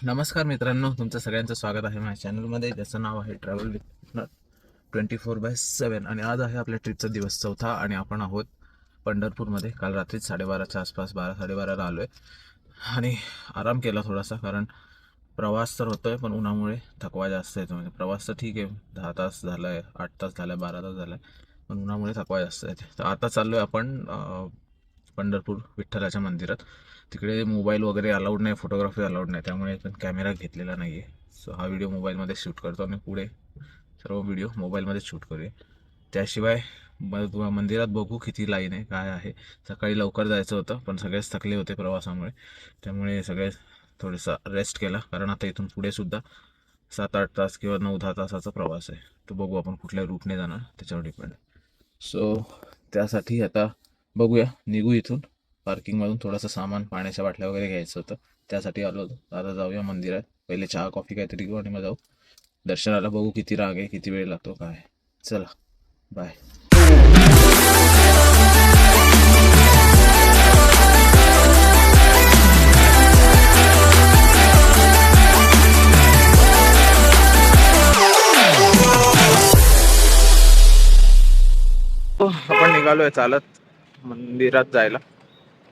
नमस्कार मित्रांनो, तुमचं सगळ्यांचं स्वागत आहे माझ्या चॅनलमध्ये, ज्याचं नाव आहे ट्रॅव्हल विथ 24/7. आणि आज आहे आपल्या ट्रिपचा दिवस चौथा आणि आपण आहोत पंढरपूरमध्ये. काल रात्री 12:30च्या आसपास 12-12:30ला आलो आहे आणि आराम केला थोडासा, कारण प्रवास तर होतोय पण उन्हामुळे थकवा जास्त येतो. म्हणजे प्रवास तर ठीक आहे, 10 तास झाला आहे, 8 तास झाला आहे, 12 तास झाला आहे, पण उन्हामुळे थकवा जास्त येते. तर आता चाललो आहे आपण पंढरपूर विठ्ठलाच्या मंदिरात. तिकडे मोबाईल वगैरे अलाउड नाही, फोटोग्राफी अलाउड नाही, त्यामुळे पण कॅमेरा घेतलेला नाही आहे. सो हा व्हिडिओ मोबाईलमध्ये शूट करतो आणि पुढे सर्व व्हिडिओ मोबाईलमध्ये शूट करूया. त्याशिवाय मंदिरात बघू किती लाईन आहे, काय आहे. सकाळी लवकर जायचं होतं पण सगळेच थकले होते प्रवासामुळे, त्यामुळे सगळे थोडासा रेस्ट केला, कारण आता इथून पुढे सुद्धा 7-8 तास किंवा 9-10 तासाचा प्रवास आहे. तो बघू आपण कुठल्या रूटने जाणार, त्याच्यावर डिपेंड. सो त्यासाठी आता बघूया, निघू इथून. पार्किंगमधून थोडंसं सामान, पाण्याच्या बाटल्या वगैरे घ्यायचं होतं, त्यासाठी आलो होतो. आता जाऊया मंदिरात. पहिले चहा कॉफी काहीतरी घेऊ आणि मग जाऊ दर्शनाला. बघू किती राग आहे, किती वेळ लागतो, काय. चला, बाय. आपण निघालोय चालत मंदिरात जायला.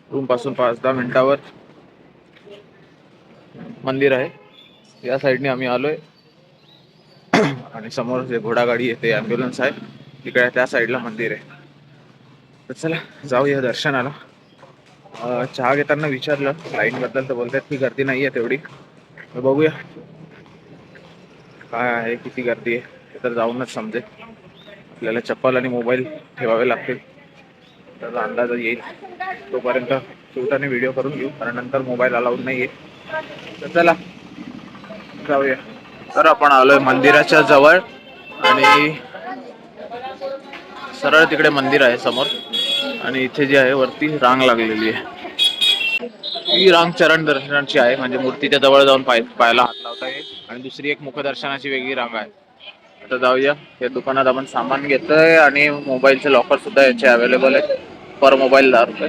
रूम पासून 5-10 मिनिटावर मंदिर आहे. या साईडने आम्ही आलोय आणि समोर जे घोडागाडी आहे ते ॲम्ब्युलन्स आहे, तिकडे त्या साईडला मंदिर आहे. तर चला जाऊया दर्शनाला. चहा घेताना विचारलं लाईन बद्दल, तर बोलतात की गर्दी नाही आहे तेवढी. तर बघूया काय आहे, किती गर्दी आहे ते तर जाऊनच समजेल. आपल्याला चप्पल आणि मोबाईल ठेवावे लागतील, त्याचा अंदाज येईल. तोपर्यंत शेवटाने व्हिडिओ करून घेऊ, कारण नंतर मोबाईल अलाउड नाही आहे. तर चला जाऊया. तर आपण आलोय मंदिराच्या जवळ आणि सरळ तिकडे मंदिर आहे समोर, आणि इथे जे आहे वरती रांग लागलेली आहे. ही रांग चरण दर्शनाची आहे, म्हणजे मूर्तीच्या जवळ जाऊन पायाला हात लावता येईल. आणि दुसरी एक मुखदर्शनाची वेगळी रांग आहे. आता जाऊया. या दुकानात आपण सामान घेतोय आणि मोबाईलचे लॉकर सुद्धा याचे अवेलेबल आहे. पर मोबाईल 10 रुपये.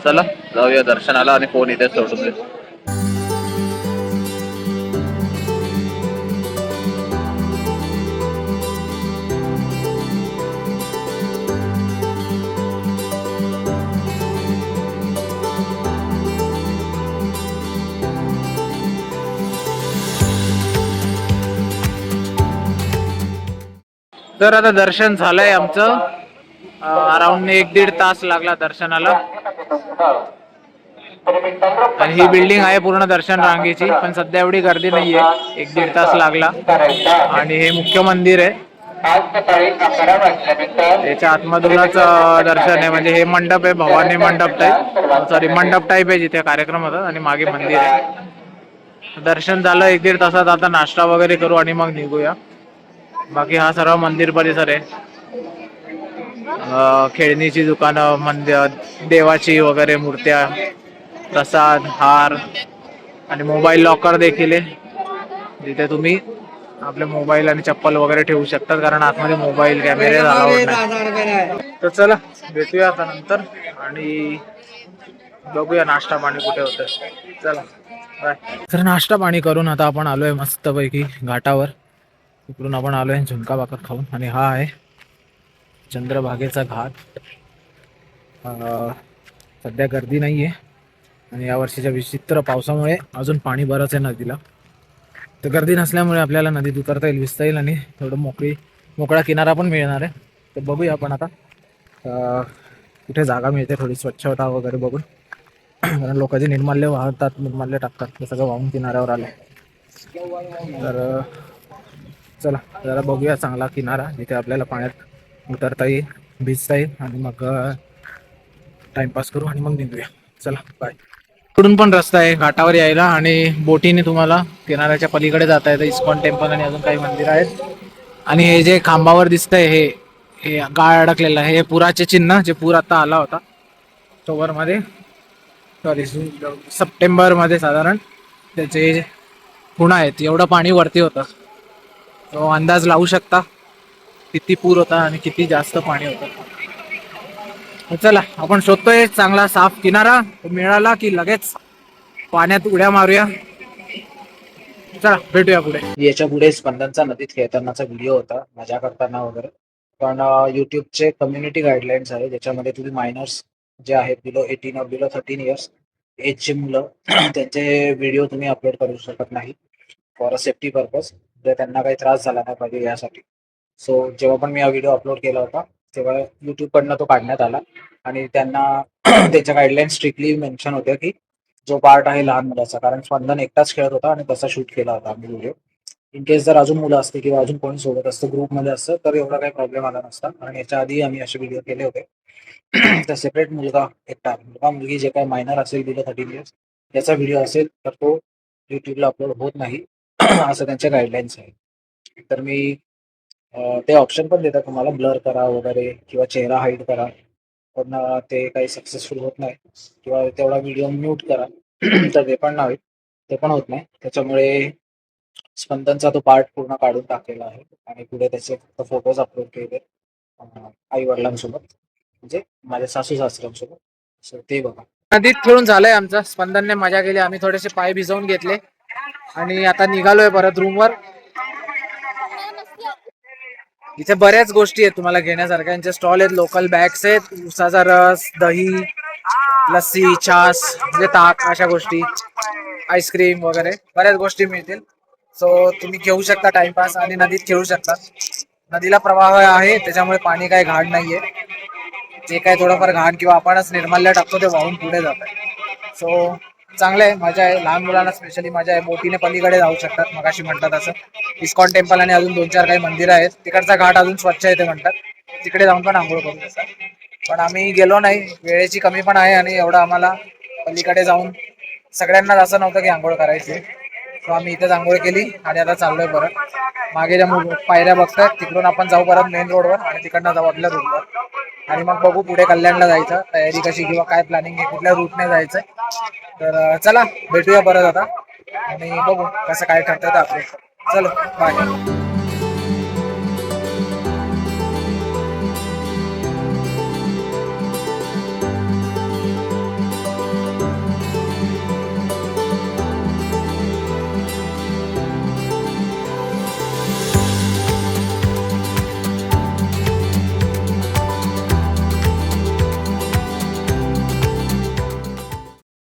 चला जाऊया दर्शनाला आणि फोन इथे सोडून देतो. तर आता दर्शन झालंय आमचं. अराउंड 1-1.5 तास लागला दर्शनाला. आणि ही बिल्डिंग आहे पूर्ण दर्शन रांगेची, पण सध्या एवढी गर्दी नाहीये. 1-1.5 तास लागला. आणि हे मुख्य मंदिर आहे, याच्या आतमधूनच दर्शन आहे. म्हणजे हे मंडप आहे, भवानी मंडप टाईप, सॉरी मंडप टाईप आहे जिथे कार्यक्रम होतात, आणि मागे मंदिर आहे. दर्शन झालं 1-1.5 तासात. आता नाश्ता वगैरे करू आणि मग निघूया. बाकी हा सर्व मंदिर परिसर आहे. खेळणीची दुकानं, मंदिर, देवाची वगैरे मूर्त्या, प्रसाद, हार आणि मोबाईल लॉकर देखील आहे, जिथे तुम्ही आपले मोबाईल आणि चप्पल वगैरे ठेवू शकतात, कारण आतमध्ये मोबाईल कॅमेरे अलाउड नाही. तर चला भेटूया आता नंतर आणि बघूया नाश्ता पाणी कुठे होतं. चला बाय. तर नाश्ता पाणी करून आता आपण आलोय मस्तपैकी घाटावर. इकडून आपण आलोय झुणका भाकर खाऊन. आणि हा आहे चंद्रभागेचा घाट. सध्या गर्दी नाही आहे, आणि यावर्षीच्या विचित्र पावसामुळे अजून पाणी बरंच आहे नदीला. तर गर्दी नसल्यामुळे आपल्याला नदीत उतरता येईल, भिजता येईल, आणि थोडं मोकळा किनारा पण मिळणार आहे. तर बघूया आपण आता कुठे जागा मिळते थोडी स्वच्छता वगैरे बघून, कारण लोक जे निर्माल्य वाहतात, निर्माल्य टाकतात, ते सगळं वाहून किनाऱ्यावर आलं. तर चला जरा बघूया चांगला किनारा, जिथे आपल्याला पाण्यात उतरता येईल, भिजता येईल, आणि मग टाइमपास करू आणि मग निघूया. चला बाय. इकडून पण रस्ता आहे घाटावर यायला, आणि बोटीने तुम्हाला किनाऱ्याच्या पलीकडे जाता येतं. इस्कॉन टेम्पल आणि अजून काही मंदिर आहेत. आणि हे जे खांबावर दिसतंय हे हे गाळ अडकलेलं आहे, हे पुराचे चिन्ह, जे पूर आता आला होता ऑक्टोबरमध्ये, सॉरी सप्टेंबरमध्ये साधारण, त्याचे खुणा आहेत. एवढं पाणी वरती होतं, तो अंदाज लावू शकता किती पूर होता आणि किती जास्त पाणी होतं. चला आपण शोधतोय चांगला साफ किनारा. मिळाला की लगेच पाण्यात उड्या मारूया. चला भेटूया पुढे. याच्या पुढे स्पंदनचा नदीत खेळतानाचा व्हिडिओ होता, मजा करताना वगैरे. पण युट्यूबचे कम्युनिटी गाईडलाईन्स आहे, ज्याच्यामध्ये तुम्ही मायनर्स जे आहेत बिलो 18 और बिलो 13 इयर्स एजचे मुलं त्यांचे व्हिडिओ तुम्ही अपलोड करू शकत नाही फॉर अ सेफ्टी पर्पज. जर त्यांना काही त्रास झाला नाही पाहिजे यासाठी. सो जेव्हा पण मी हा व्हिडिओ अपलोड केला होता तेव्हा यूट्यूबकडनं तो काढण्यात आला आणि त्यांना त्यांच्या गाईडलाईन स्ट्रिक्टली मेन्शन होत्या की जो पार्ट आहे लहान मुलाचा, कारण स्पंदन एकटाच खेळत होता आणि तसा शूट केला होता आम्ही व्हिडिओ. इन केस जर अजून मुलं असते किंवा अजून कोणी सोबत असतं ग्रुपमध्ये असतं तर एवढा काही प्रॉब्लेम आला नसता, कारण याच्या आधी आम्ही असे व्हिडिओ केले होते. तर सेपरेट मुलगा एकटा मुलगा मुलगी जे काही मायनर असेल बिलो 13 इयर्स त्याचा व्हिडिओ असेल तर तो युट्यूबला अपलोड होत नाही असं त्यांच्या गाईडलाईन्स आहे. तर मी ते ऑप्शन पण देतात तुम्हाला ब्लर करा वगैरे किंवा चेहरा हाईड करा, पण ते काही सक्सेसफुल होत नाही. किंवा तेवढा व्हिडिओ म्यूट करा तर ते पण नाही, ते पण होत नाही. त्याच्यामुळे स्पंदनचा तो पार्ट पूर्ण काढून टाकलेला आहे आणि पुढे त्याचे फक्त फोटोज अपलोड केले आई वडिलांसोबत, म्हणजे माझ्या सासू सासऱ्यांसोबत. सो ते बघा. नदीत खेळून झालंय आमचं. स्पंदनने मजा केली, आम्ही थोडेसे पाय भिजवून घेतले आणि आता निघालोय परत रूमवर. इथे बऱ्याच गोष्टी आहेत तुम्हाला घेण्यासारख्या. यांचे स्टॉल आहेत, लोकल बॅग्स आहेत, उसाचा रस, दही, लस्सी, छास म्हणजे ताक, अशा गोष्टी, आईस्क्रीम वगैरे बऱ्याच गोष्टी मिळतील. सो तुम्ही घेऊ शकता टाइमपास आणि नदीत खेळू शकता. नदीला प्रवाह आहे त्याच्यामुळे पाणी काही घाण नाहीये. जे काही थोडंफार घाण किंवा आपणच निर्माल्य टाकतो ते वाहून पुढे जात आहे. सो चांगलं आहे, मजा आहे. लहान मुलांना स्पेशली मजा आहे. बोटीने पलीकडे जाऊ शकतात, मगाशी म्हणतात असं. इस्कॉन टेम्पल आणि अजून 2-4 काही मंदिरं आहेत. तिकडचा घाट अजून स्वच्छ आहे ते म्हणतात, तिकडे जाऊन पण आंघोळ करू शकतात. पण आम्ही गेलो नाही, वेळेची कमी पण आहे आणि एवढं आम्हाला पलीकडे जाऊन सगळ्यांनाच असं नव्हतं की आंघोळ करायची. सो आम्ही इथेच आंघोळ केली आणि आता चाललोय परत. मागे ज्या पायऱ्या बघतात तिकडून आपण जाऊ परत मेन रोडवर आणि तिकडनं जाऊ आपल्या रूटवर आणि मग बघू पुढे कल्याणला जायचं तयारी कशी किंवा काय प्लॅनिंग आहे, कुठल्या रूटने जायचंय. तर चला भेटूया परत आता आणि बघू कसं काय ठरतं आपले. चलो बाय.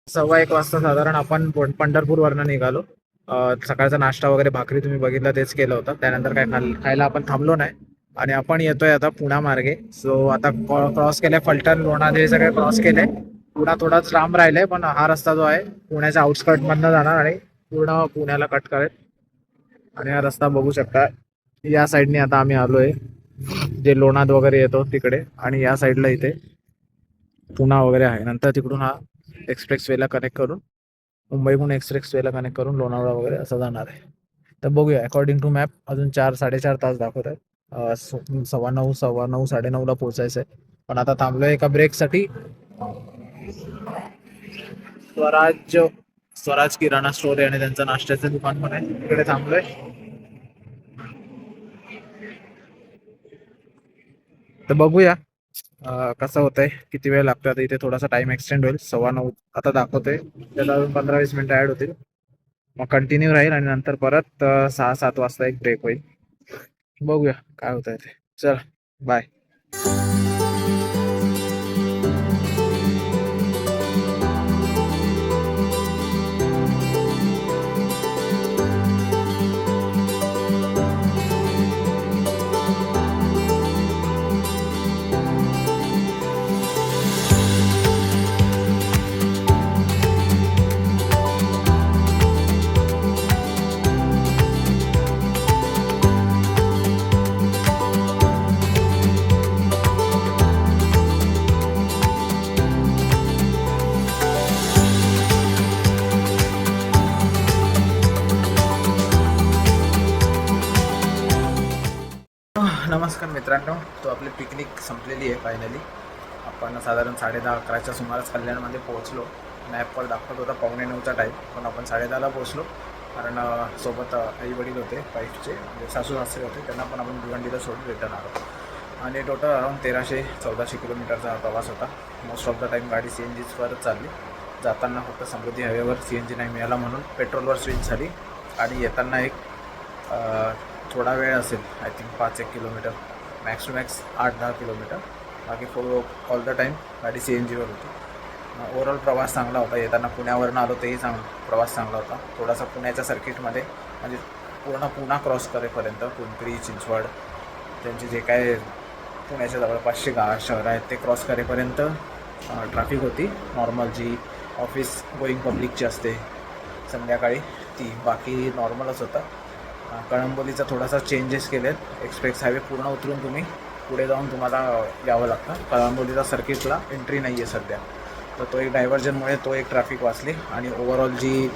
सव्वा 1 वाजता साधारण आपण पंढरपूरवरनं निघालो. सकाळचा नाश्ता वगैरे भाकरी तुम्ही बघितला तेच केलं होतं. त्यानंतर काय खायला आपण थांबलो नाही आणि आपण येतोय आता पुणा मार्गे. सो आता क्रॉस केलंय फलटण, लोणावळा हे सगळे क्रॉस केलंय. पुणा थोडाच लांब राहिलंय, पण हा रस्ता जो आहे पुण्याच्या आउटस्कर्ट मधनं जाणार आणि पूर्ण पुण्याला कट करेल. आणि हा रस्ता बघू शकता, या साईडने आता आम्ही आलोय जे लोणाद वगैरे येतो तिकडे, आणि या साईडला इथे पुणा वगैरे आहे. नंतर तिकडून हा एक्सप्रेस वेला कनेक्ट करून मुंबईहून एक्सप्रेस वेला कनेक्ट करून लोणावळा वगैरे असं जाणार आहे. तर बघूया, अकॉर्डिंग टू मॅप अजून 4-4.5 तास दाखवत आहेत. 9:15, 9:15, 9:30ला पोहोचायचं आहे. पण आता थांबलोय एका ब्रेकसाठी. स्वराज किराणा स्टोर आहे आणि त्यांचं नाश्त्याचं दुकान पण आहे, तिकडे थांबलोय. तर बघूया कसं होतंय, किती वेळ लागतो. आता इथे थोडासा टाइम एक्सटेंड होईल. 9:15 आता दाखवतोय, त्यात अजून 15-20 मिनिटं ऍड होतील. मग कंटिन्यू राहील आणि नंतर परत 6-7 वाजता एक ब्रेक होईल. बघूया काय होतंय ते. चल बाय. नमस्कार मित्रांनो, तो आपली पिकनिक संपलेली आहे फायनली. आपण साधारण 10:30-11च्या सुमारास कल्याणमध्ये पोहोचलो. मॅपवर दाखवत होता 8:45चा टाईम, पण आपण 10:30ला पोहोचलो. कारण सोबत आई वडील होते वाईफचे, म्हणजे सासू सासरे होते, त्यांना पण आपण भिवंडीला सोडून रिटर्न आलो. आणि टोटल अराउंड 1300-1400 किलोमीटरचा हा प्रवास होता. मोस्ट ऑफ द टाईम गाडी CNGवरच चालली. जाताना फक्त समृद्धी हायवेवर CNG नाही मिळाला म्हणून पेट्रोलवर स्विच झाली आणि येताना एक थोडा वेळ असेल, I think 5-1 kilometre, max to max 8-10 kilometre, बाकी ऑल द टाईम गाडी CNGवर होती. ओव्हरऑल प्रवास चांगला होता. येताना पुण्यावरून आलो तेही प्रवास चांगला होता. थोडासा पुण्याच्या सर्किटमध्ये म्हणजे पुणा क्रॉस करेपर्यंत पिंपरी चिंचवड त्यांचे जे काय पुण्याच्या जवळपासचे शहरं आहेत ते क्रॉस करेपर्यंत ट्रॅफिक होती नॉर्मल, जी ऑफिस गोईंग पब्लिकची असते संध्याकाळी ती. बाकी नॉर्मलच होता. कळंबोलीचा थोडासा चेंजेस केलेत. एक्सप्रेस हायवे पूर्ण उतरून तुम्ही पुढे जाऊन तुम्हाला यावं लागतं. कळंबोलीचा सर्किटला एंट्री नाही आहे सध्या, तर तो एक डायव्हर्जनमुळे तो एक ट्रॅफिक वाचली. आणि ओव्हरऑल जी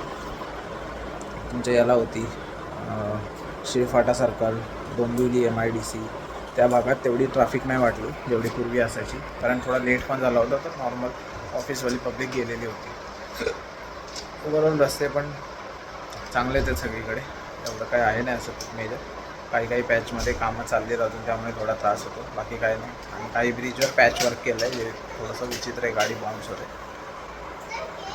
तुमच्या याला होती श्रीफाटा सर्कल, डोंबिवली MIDC त्या भागात तेवढी ट्रॅफिक नाही वाटली जेवढी पूर्वी असायची, कारण थोडा लेट पण झाला होता, तर नॉर्मल ऑफिसवाली पब्लिक गेलेली होती. ओव्हरऑल रस्ते पण चांगले आहेत सगळीकडे, एवढं काय आहे नाही असं मेजर. काही पॅचमध्ये कामं चालली अजून, त्यामुळे थोडा त्रास होतो, बाकी काय नाही. आणि काही ब्रिजवर पॅच वर्क केलं आहे, जे थोडंसं विचित्र आहे, गाडी बाउन्स होते.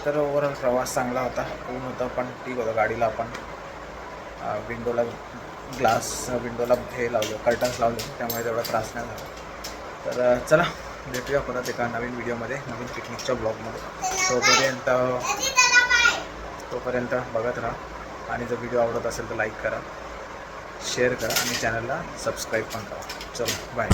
तर ओव्हरऑल प्रवास चांगला होता. ऊन होतं पण ठीक होतं. गाडीला आपण विंडोला हे लावलं, कर्टन्स लावले, त्यामुळे तेवढा त्रास नाही झाला. तर चला भेटूया परत एका नवीन व्हिडिओमध्ये, नवीन पिकनिकच्या ब्लॉगमध्ये. तोपर्यंत बघत राहा. आणि जर व्हिडिओ आवडत असेल तर लाईक करा, शेअर करा आणि चॅनलला सबस्क्राईब पण करा. चलो बाय.